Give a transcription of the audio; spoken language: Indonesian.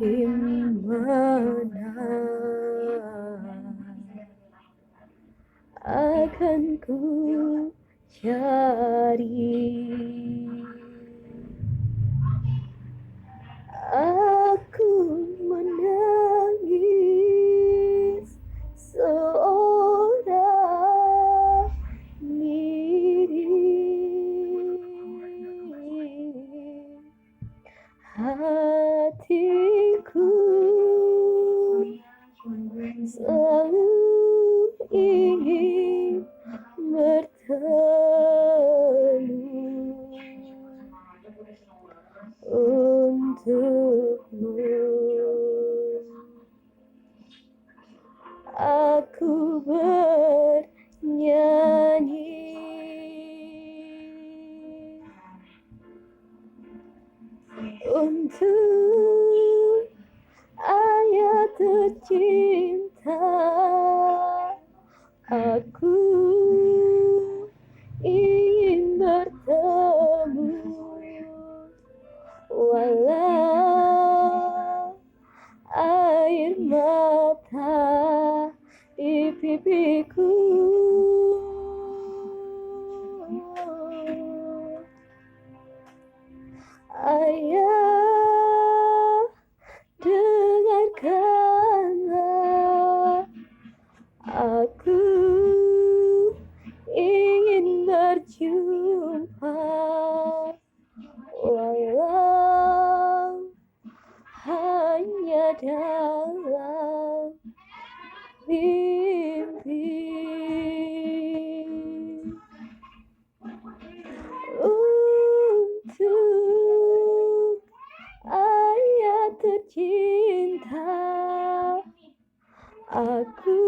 di mana akan ku cari. Aku menangis seorang diri. Hatiku selalu ingin bertemu untukmu. Aku bernyanyi untuk ayah tercinta. Aku ingin bertemu walau air mata di pipiku. Ayah, dengarkanlah, aku ingin berjumpa walau hanya dalam mimpi. Untuk ayah tercinta, aku